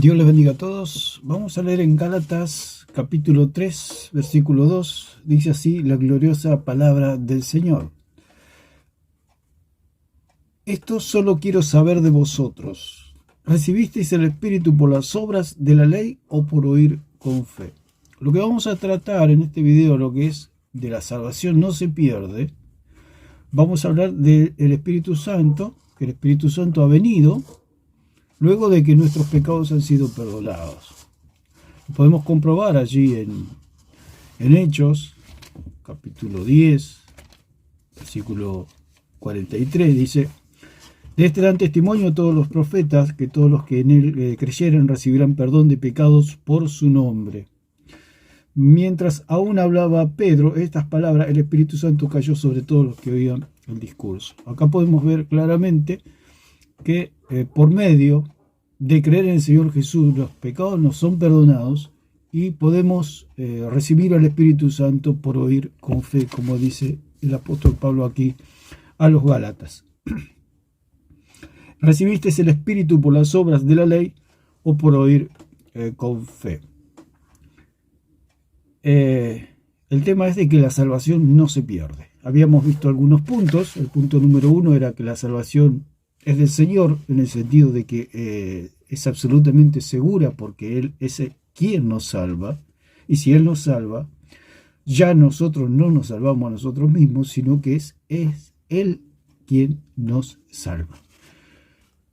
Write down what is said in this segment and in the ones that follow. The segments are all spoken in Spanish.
Dios les bendiga a todos. Vamos a leer en Gálatas capítulo 3, versículo 2. Dice así la gloriosa palabra del Señor. Esto solo quiero saber de vosotros. ¿Recibisteis el Espíritu por las obras de la ley o por oír con fe? Lo que vamos a tratar en este video, lo que es de la salvación no se pierde. Vamos a hablar del Espíritu Santo, que el Espíritu Santo ha venido luego de que nuestros pecados han sido perdonados. Lo podemos comprobar allí en Hechos, capítulo 10, versículo 43, dice: de este dan testimonio todos los profetas, que todos los que en él creyeren recibirán perdón de pecados por su nombre. Mientras aún hablaba Pedro estas palabras, el Espíritu Santo cayó sobre todos los que oían el discurso. Acá podemos ver claramente que por medio de creer en el Señor Jesús los pecados nos son perdonados y podemos recibir al Espíritu Santo por oír con fe, como dice el apóstol Pablo aquí a los Gálatas. ¿Recibiste el Espíritu por las obras de la ley o por oír con fe? El tema es de que la salvación no se pierde. Habíamos visto algunos puntos. El punto número 1 era que la salvación es del Señor, en el sentido de que es absolutamente segura, porque Él es quien nos salva. Y si Él nos salva, ya nosotros no nos salvamos a nosotros mismos, sino que es Él quien nos salva.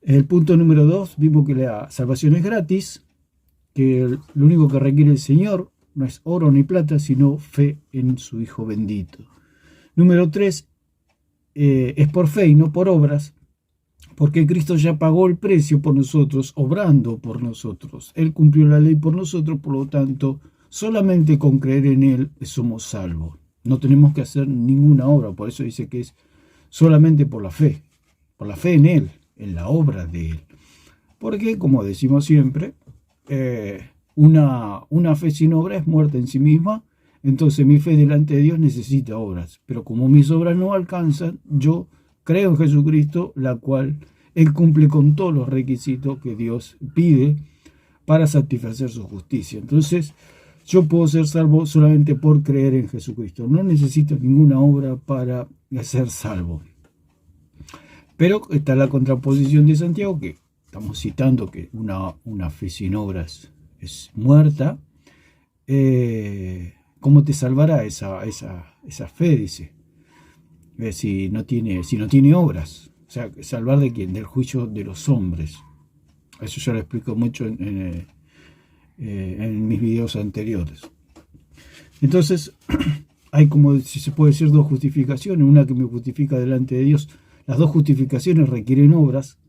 El punto número 2, vimos que la salvación es gratis, que lo único que requiere el Señor no es oro ni plata, sino fe en su Hijo bendito. Número 3, es por fe y no por obras, porque Cristo ya pagó el precio por nosotros, obrando por nosotros. Él cumplió la ley por nosotros, por lo tanto, solamente con creer en Él somos salvos. No tenemos que hacer ninguna obra, por eso dice que es solamente por la fe en Él, en la obra de Él. Porque, como decimos siempre, una fe sin obra es muerta en sí misma. Entonces mi fe delante de Dios necesita obras, pero como mis obras no alcanzan, yo creo en Jesucristo, la cual Él cumple con todos los requisitos que Dios pide para satisfacer su justicia. Entonces yo puedo ser salvo solamente por creer en Jesucristo. No necesito ninguna obra para ser salvo. Pero está la contraposición de Santiago, que estamos citando que una fe sin obras es muerta. ¿Cómo te salvará esa fe? Dice. Si no tiene obras. O sea, ¿salvar de quién? Del juicio de los hombres. Eso ya lo explico mucho en mis videos anteriores. Entonces, hay, como si se puede decir, dos justificaciones. Una que me justifica delante de Dios. Las dos justificaciones requieren obras.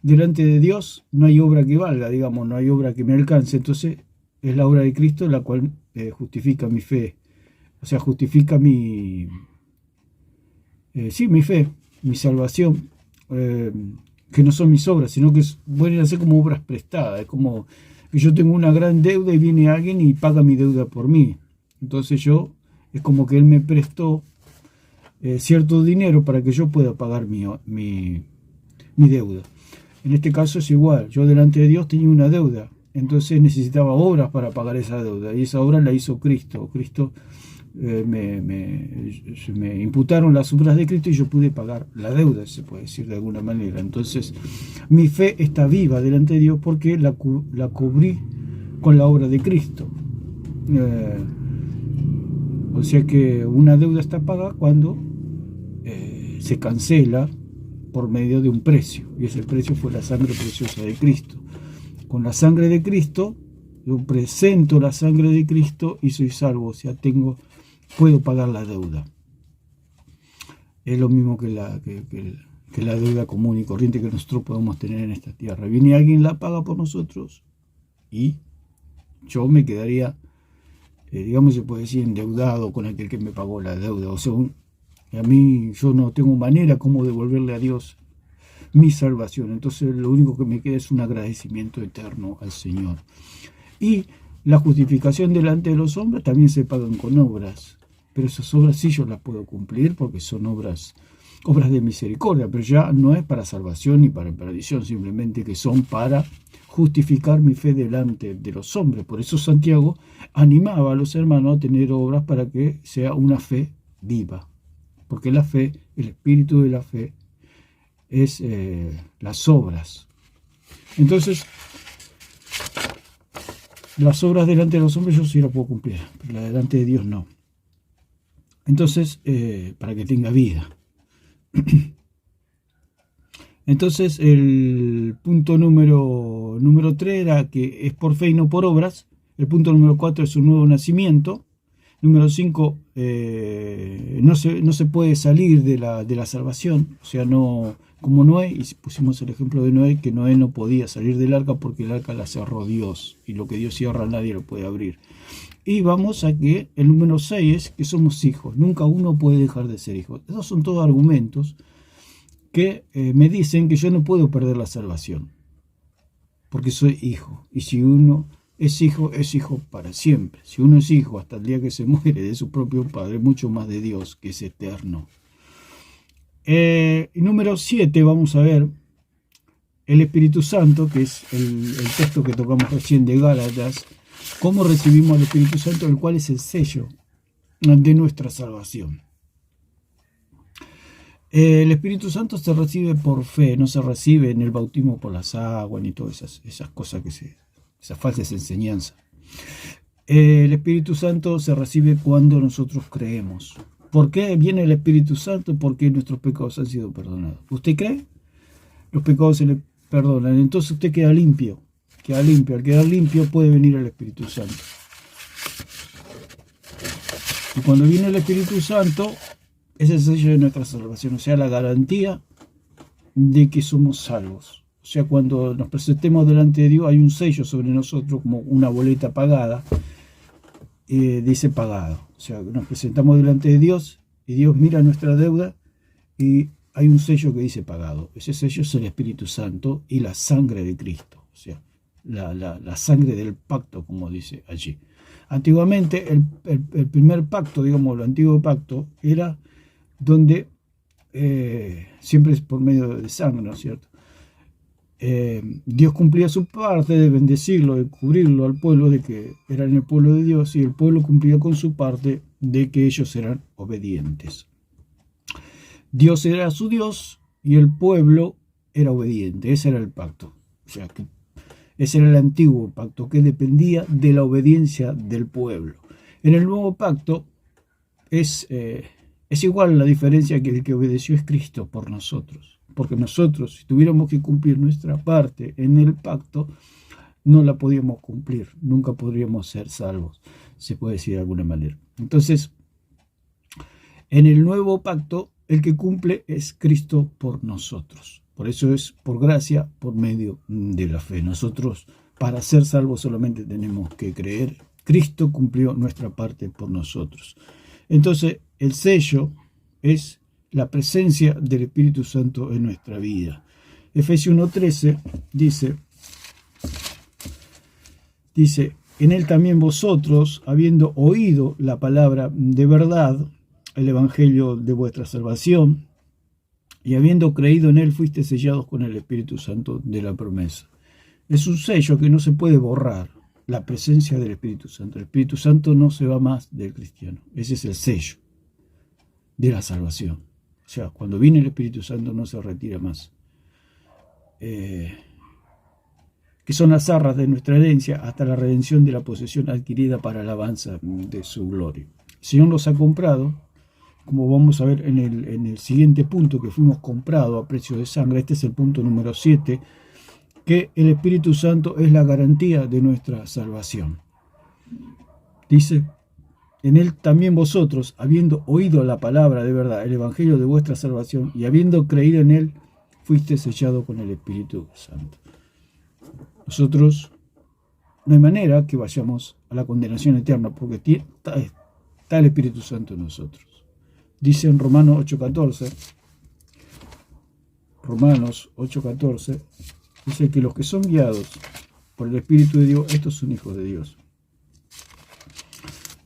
Delante de Dios no hay obra que valga, digamos, no hay obra que me alcance. Entonces, es la obra de Cristo la cual justifica mi fe. O sea, justifica mi fe, mi salvación, que no son mis obras, sino que pueden ser como obras prestadas. Es como que yo tengo una gran deuda y viene alguien y paga mi deuda por mí. Entonces es como que Él me prestó cierto dinero para que yo pueda pagar mi deuda. En este caso es igual, yo delante de Dios tenía una deuda, entonces necesitaba obras para pagar esa deuda, y esa obra la hizo Cristo. Me imputaron las obras de Cristo y yo pude pagar la deuda, se puede decir de alguna manera. Entonces mi fe está viva delante de Dios porque la cubrí con la obra de Cristo. O sea que una deuda está pagada cuando se cancela por medio de un precio, y ese precio fue la sangre preciosa de Cristo. Con la sangre de Cristo yo presento la sangre de Cristo y soy salvo. O sea, puedo pagar la deuda. Es lo mismo que la deuda común y corriente que nosotros podemos tener en esta tierra. Viene alguien, la paga por nosotros y yo me quedaría, digamos, se puede decir, endeudado con aquel que me pagó la deuda. O sea, a mí yo no tengo manera como devolverle a Dios mi salvación. Entonces lo único que me queda es un agradecimiento eterno al Señor. Y la justificación delante de los hombres también se pagan con obras, pero esas obras sí yo las puedo cumplir porque son obras de misericordia, pero ya no es para salvación ni para perdición, simplemente que son para justificar mi fe delante de los hombres. Por eso Santiago animaba a los hermanos a tener obras para que sea una fe viva. Porque la fe, el espíritu de la fe, es las obras. Entonces, las obras delante de los hombres yo sí las puedo cumplir, pero la delante de Dios no. Entonces, para que tenga vida. Entonces, el punto número 3 era que es por fe y no por obras. El punto número 4 es un nuevo nacimiento. Número 5, no se puede salir de la salvación. O sea, no, como Noé, y pusimos el ejemplo de Noé, que Noé no podía salir del arca porque el arca la cerró Dios. Y lo que Dios cierra nadie lo puede abrir. Y vamos a que el número 6 es que somos hijos. Nunca uno puede dejar de ser hijo. Esos son todos argumentos que me dicen que yo no puedo perder la salvación, porque soy hijo. Y si uno es hijo para siempre. Si uno es hijo hasta el día que se muere de su propio padre, mucho más de Dios, que es eterno. Y número 7, vamos a ver el Espíritu Santo, que es el texto que tocamos recién de Gálatas. ¿Cómo recibimos el Espíritu Santo, el cual es el sello de nuestra salvación? El Espíritu Santo se recibe por fe, no se recibe en el bautismo por las aguas, ni todas esas cosas, esas falsas enseñanzas. El Espíritu Santo se recibe cuando nosotros creemos. ¿Por qué viene el Espíritu Santo? Porque nuestros pecados han sido perdonados. ¿Usted cree? Los pecados se le perdonan, entonces usted queda limpio. Al quedar limpio puede venir el Espíritu Santo. Y cuando viene el Espíritu Santo, es el sello de nuestra salvación, o sea, la garantía de que somos salvos. O sea, cuando nos presentemos delante de Dios, hay un sello sobre nosotros, como una boleta pagada, dice pagado. O sea, nos presentamos delante de Dios y Dios mira nuestra deuda y hay un sello que dice pagado. Ese sello es el Espíritu Santo y la sangre de Cristo, o sea, la sangre del pacto, como dice allí. Antiguamente, el primer pacto, digamos, el antiguo pacto, era donde siempre es por medio de sangre, ¿no es cierto? Dios cumplía su parte de bendecirlo, de cubrirlo al pueblo, de que eran el pueblo de Dios, y el pueblo cumplía con su parte de que ellos eran obedientes. Dios era su Dios y el pueblo era obediente. Ese era el pacto. O sea, que ese era el antiguo pacto, que dependía de la obediencia del pueblo. En el nuevo pacto es igual, la diferencia que el que obedeció es Cristo por nosotros. Porque nosotros, si tuviéramos que cumplir nuestra parte en el pacto, no la podíamos cumplir. Nunca podríamos ser salvos, se puede decir de alguna manera. Entonces, en el nuevo pacto, el que cumple es Cristo por nosotros. Por eso es por gracia, por medio de la fe. Nosotros, para ser salvos, solamente tenemos que creer. Cristo cumplió nuestra parte por nosotros. Entonces, el sello es la presencia del Espíritu Santo en nuestra vida. Efesios 1:13 dice, en él también vosotros, habiendo oído la palabra de verdad, el evangelio de vuestra salvación, y habiendo creído en él, fuiste sellados con el Espíritu Santo de la promesa. Es un sello que no se puede borrar, la presencia del Espíritu Santo. El Espíritu Santo no se va más del cristiano. Ese es el sello de la salvación. O sea, cuando viene el Espíritu Santo no se retira más. Que son las arras de nuestra herencia hasta la redención de la posesión adquirida para alabanza de su gloria. El Señor los ha comprado, como vamos a ver en el siguiente punto, que fuimos comprados a precio de sangre. Este es el punto número 7, que el Espíritu Santo es la garantía de nuestra salvación. Dice, en él también vosotros, habiendo oído la palabra de verdad, el evangelio de vuestra salvación, y habiendo creído en él, fuiste sellado con el Espíritu Santo. Nosotros, no hay manera que vayamos a la condenación eterna, porque está el Espíritu Santo en nosotros. Dice en Romanos 8:14, dice que los que son guiados por el Espíritu de Dios, estos son hijos de Dios.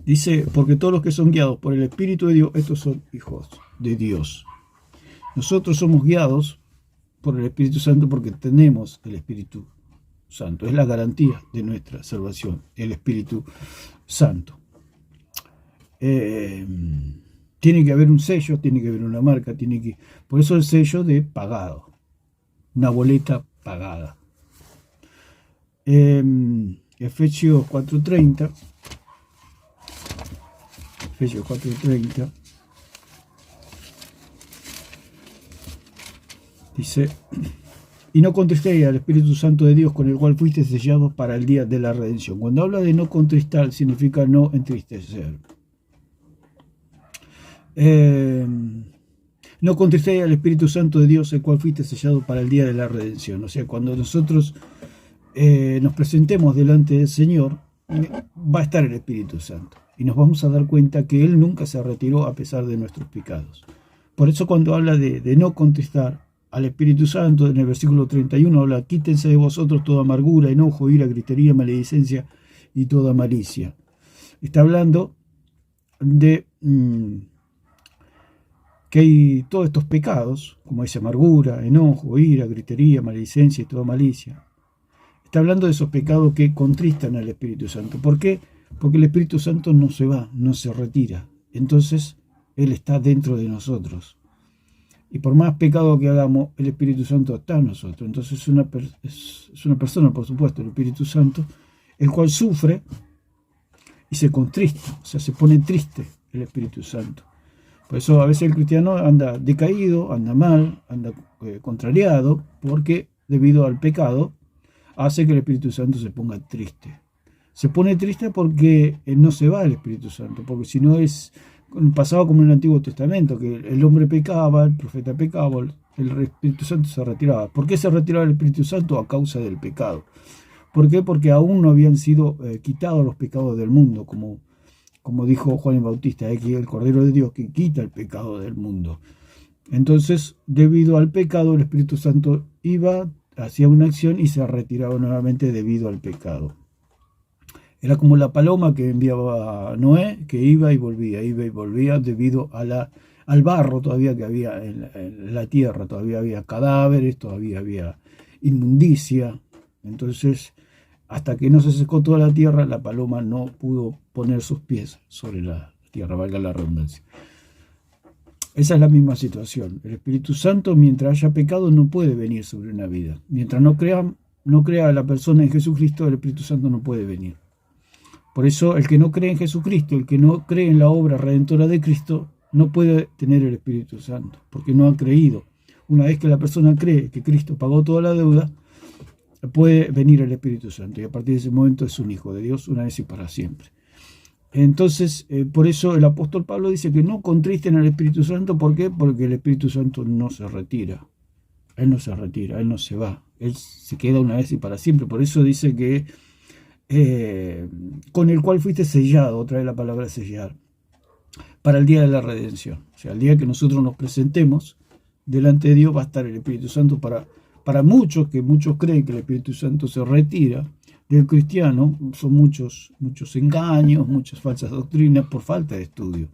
Dice, porque todos los que son guiados por el Espíritu de Dios, estos son hijos de Dios. Nosotros somos guiados por el Espíritu Santo porque tenemos el Espíritu Santo. Es la garantía de nuestra salvación, el Espíritu Santo. Tiene que haber un sello, tiene que haber una marca, por eso el sello de pagado, una boleta pagada. Efesios 4:30, dice: y no contristéis al Espíritu Santo de Dios, con el cual fuiste sellados para el día de la redención. Cuando habla de no contristar, significa no entristecer. No contristéis al Espíritu Santo de Dios, el cual fuiste sellado para el día de la redención. O sea, cuando nosotros nos presentemos delante del Señor, va a estar el Espíritu Santo. Y nos vamos a dar cuenta que Él nunca se retiró a pesar de nuestros pecados. Por eso cuando habla de no contristar al Espíritu Santo, en el versículo 31 habla: quítense de vosotros toda amargura, enojo, ira, gritería, maledicencia y toda malicia. Está hablando de que hay todos estos pecados, como dice, amargura, enojo, ira, gritería, maledicencia y toda malicia. Está hablando de esos pecados que contristan al Espíritu Santo. ¿Por qué? Porque el Espíritu Santo no se va, no se retira. Entonces, Él está dentro de nosotros. Y por más pecado que hagamos, el Espíritu Santo está en nosotros. Entonces es una persona, por supuesto, el Espíritu Santo, el cual sufre y se contrista, o sea, se pone triste el Espíritu Santo. Por eso a veces el cristiano anda decaído, anda mal, anda contrariado, porque debido al pecado hace que el Espíritu Santo se ponga triste. Se pone triste porque no se va el Espíritu Santo, porque si no pasaba como en el Antiguo Testamento, que el hombre pecaba, el profeta pecaba, el Espíritu Santo se retiraba. ¿Por qué se retiraba el Espíritu Santo? A causa del pecado. ¿Por qué? Porque aún no habían sido quitados los pecados del mundo, como dijo Juan el Bautista, que el Cordero de Dios que quita el pecado del mundo. Entonces, debido al pecado, el Espíritu Santo hacía una acción y se retiraba nuevamente debido al pecado. Era como la paloma que enviaba a Noé, que iba y volvía debido al barro todavía que había en la tierra. Todavía había cadáveres, todavía había inmundicia. Entonces, hasta que no se secó toda la tierra, la paloma no pudo poner sus pies sobre la tierra, valga la redundancia. Esa es la misma situación. El Espíritu Santo, mientras haya pecado, no puede venir sobre una vida. Mientras no crea la persona en Jesucristo, el Espíritu Santo no puede venir. Por eso, el que no cree en Jesucristo, el que no cree en la obra redentora de Cristo, no puede tener el Espíritu Santo, porque no ha creído. Una vez que la persona cree que Cristo pagó toda la deuda, puede venir el Espíritu Santo, y a partir de ese momento es un hijo de Dios, una vez y para siempre. Entonces, por eso el apóstol Pablo dice que no contristen al Espíritu Santo. ¿Por qué? Porque el Espíritu Santo no se retira. Él no se retira, Él no se va. Él se queda una vez y para siempre. Por eso dice que con el cual fuiste sellado, otra vez la palabra sellar, para el día de la redención. O sea, el día que nosotros nos presentemos delante de Dios va a estar el Espíritu Santo para muchos, que muchos creen que el Espíritu Santo se retira del cristiano. Son muchos engaños, muchas falsas doctrinas por falta de estudio.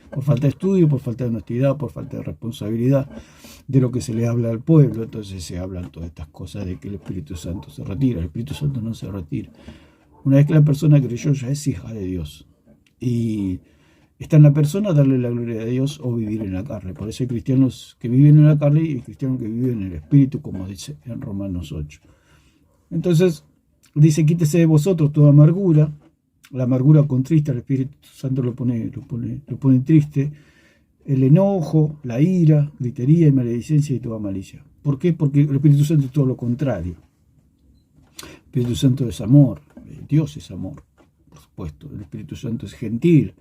Por falta de estudio, por falta de honestidad, por falta de responsabilidad de lo que se le habla al pueblo. Entonces se hablan todas estas cosas de que el Espíritu Santo se retira. El Espíritu Santo no se retira. Una vez que la persona creyó, ya es hija de Dios. Y está en la persona darle la gloria a Dios o vivir en la carne. Por eso hay cristianos que viven en la carne y cristianos que viven en el Espíritu, como dice en Romanos 8. Entonces, dice: quítese de vosotros toda amargura. La amargura contrista, el Espíritu Santo lo pone triste. El enojo, la ira, gritería y maledicencia y toda malicia. ¿Por qué? Porque el Espíritu Santo es todo lo contrario. El Espíritu Santo es amor. Dios es amor, por supuesto. El Espíritu Santo es gentil.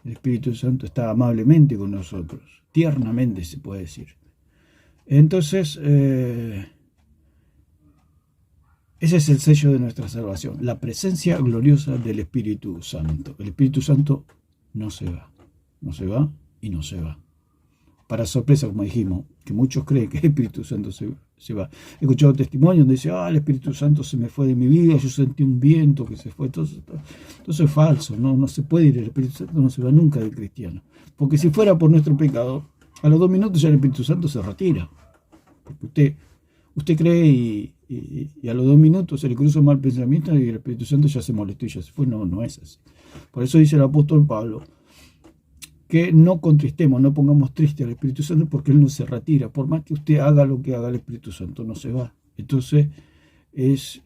El Espíritu Santo está amablemente con nosotros. Tiernamente, se puede decir. Entonces, ese es el sello de nuestra salvación, la presencia gloriosa del Espíritu Santo. El Espíritu Santo no se va y no se va. Para sorpresa, como dijimos, que muchos creen que el Espíritu Santo se va. He escuchado testimonios donde dice: el Espíritu Santo se me fue de mi vida, yo sentí un viento que se fue. Todo eso es falso, no se puede ir. El Espíritu Santo no se va nunca del cristiano. Porque si fuera por nuestro pecado, a los 2 minutos ya el Espíritu Santo se retira. Porque usted cree y a los 2 minutos se le cruza un mal pensamiento y el Espíritu Santo ya se molestó y ya se fue. No, no es así. Por eso dice el apóstol Pablo que no contristemos, no pongamos triste al Espíritu Santo, porque Él no se retira. Por más que usted haga lo que haga, el Espíritu Santo no se va. Entonces es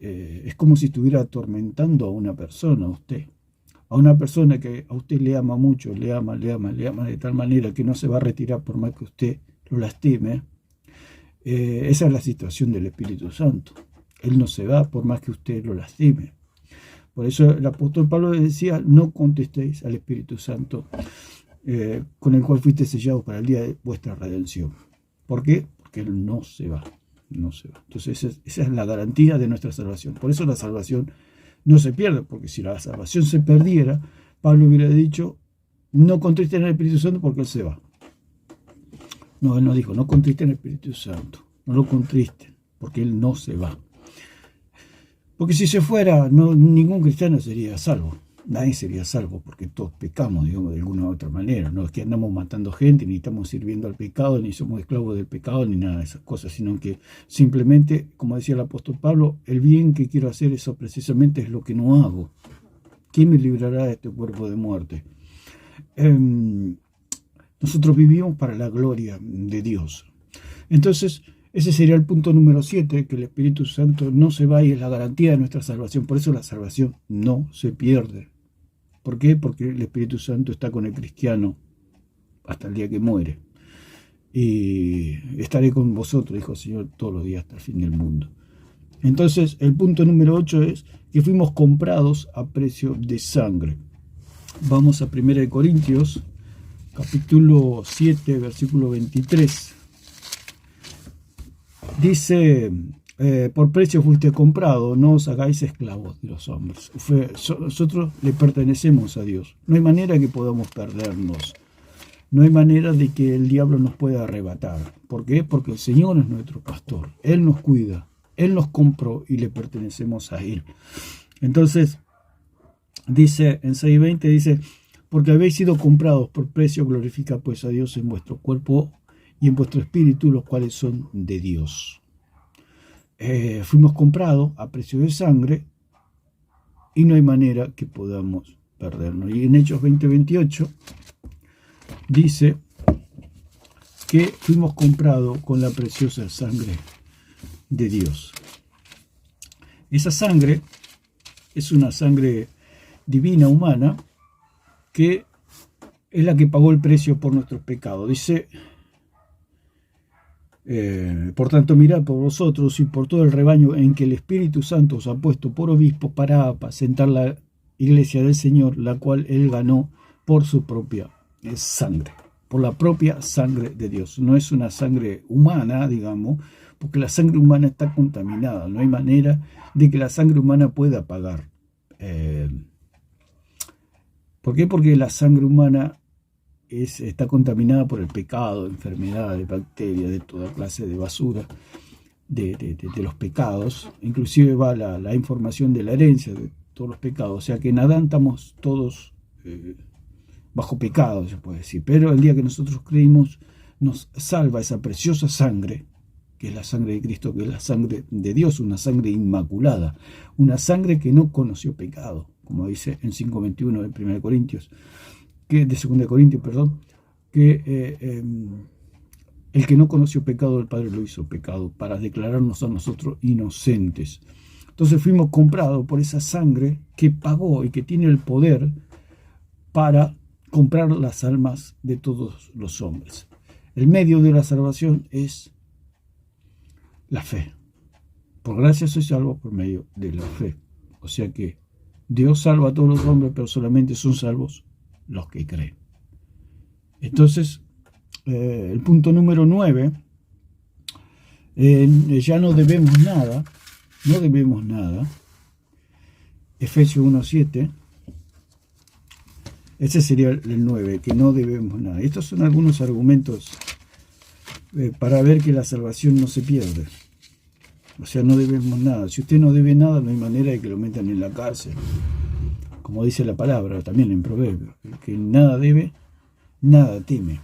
como si estuviera atormentando a una persona, a usted. A una persona que a usted le ama mucho, le ama de tal manera que no se va a retirar por más que usted lo lastime. Esa es la situación del Espíritu Santo. Él no se va por más que usted lo lastime. Por eso el apóstol Pablo decía, no contestéis al Espíritu Santo, con el cual fuiste sellados para el día de vuestra redención. ¿Por qué? Porque Él no se va. No se va. Entonces esa es la garantía de nuestra salvación. Por eso la salvación no se pierde, porque si la salvación se perdiera, Pablo hubiera dicho, no contristen al Espíritu Santo porque Él se va. No, Él no dijo, no contristen al Espíritu Santo, no lo contristen, porque Él no se va. Porque si se fuera, ningún cristiano sería salvo. Nadie sería salvo, porque todos pecamos, digamos, de alguna u otra manera. No es que andamos matando gente, ni estamos sirviendo al pecado, ni somos esclavos del pecado, ni nada de esas cosas, sino que simplemente, como decía el apóstol Pablo, el bien que quiero hacer, eso precisamente es lo que no hago. ¿Quién me librará de este cuerpo de muerte? Nosotros vivimos para la gloria de Dios. Entonces, ese sería el punto número 7, que el Espíritu Santo no se va y es la garantía de nuestra salvación. Por eso la salvación no se pierde. ¿Por qué? Porque el Espíritu Santo está con el cristiano hasta el día que muere. Y estaré con vosotros, dijo el Señor, todos los días hasta el fin del mundo. Entonces, el punto número 8 es que fuimos comprados a precio de sangre. Vamos a 1 Corintios, capítulo 7, versículo 23. Dice, por precio fuiste comprado, no os hagáis esclavos de los hombres. Nosotros le pertenecemos a Dios. No hay manera que podamos perdernos. No hay manera de que el diablo nos pueda arrebatar. ¿Por qué? Porque el Señor es nuestro pastor. Él nos cuida. Él nos compró y le pertenecemos a Él. Entonces, dice en 6:20, dice, porque habéis sido comprados por precio, glorifica pues a Dios en vuestro cuerpo y en vuestro espíritu, los cuales son de Dios. Fuimos comprados a precio de sangre y no hay manera que podamos perdernos. Y en Hechos 20:28 dice que fuimos comprados con la preciosa sangre de Dios. Esa sangre es una sangre divina, humana, que es la que pagó el precio por nuestros pecados. Dice, por tanto, mirad por vosotros y por todo el rebaño en que el Espíritu Santo os ha puesto por obispos para apacentar la iglesia del Señor, la cual Él ganó por su propia sangre, por la propia sangre de Dios. No es una sangre humana, digamos, porque la sangre humana está contaminada. No hay manera de que la sangre humana pueda pagar. ¿Por qué? Porque la sangre humana está contaminada por el pecado, enfermedades, bacterias, de toda clase de basura, de los pecados. Inclusive va la información de la herencia de todos los pecados. O sea que en Adán estamos todos bajo pecado, se puede decir. Pero el día que nosotros creímos, nos salva esa preciosa sangre, que es la sangre de Cristo, que es la sangre de Dios, una sangre inmaculada, una sangre que no conoció pecado, como dice en 5:21 de 1 Corintios, de 2 Corintios, perdón, que el que no conoció pecado, el Padre lo hizo pecado, para declararnos a nosotros inocentes. Entonces fuimos comprados por esa sangre que pagó y que tiene el poder para comprar las almas de todos los hombres. El medio de la salvación es la fe. Por gracia soy salvo por medio de la fe. O sea que Dios salva a todos los hombres, pero solamente son salvos los que creen. Entonces, el punto número 9, ya no debemos nada, Efesios 1:7, ese sería el 9, que no debemos nada. Estos son algunos argumentos para ver que la salvación no se pierde. O sea, no debemos nada. Si usted no debe nada, no hay manera de que lo metan en la cárcel. Como dice la palabra también en Proverbios, el que nada debe, nada teme.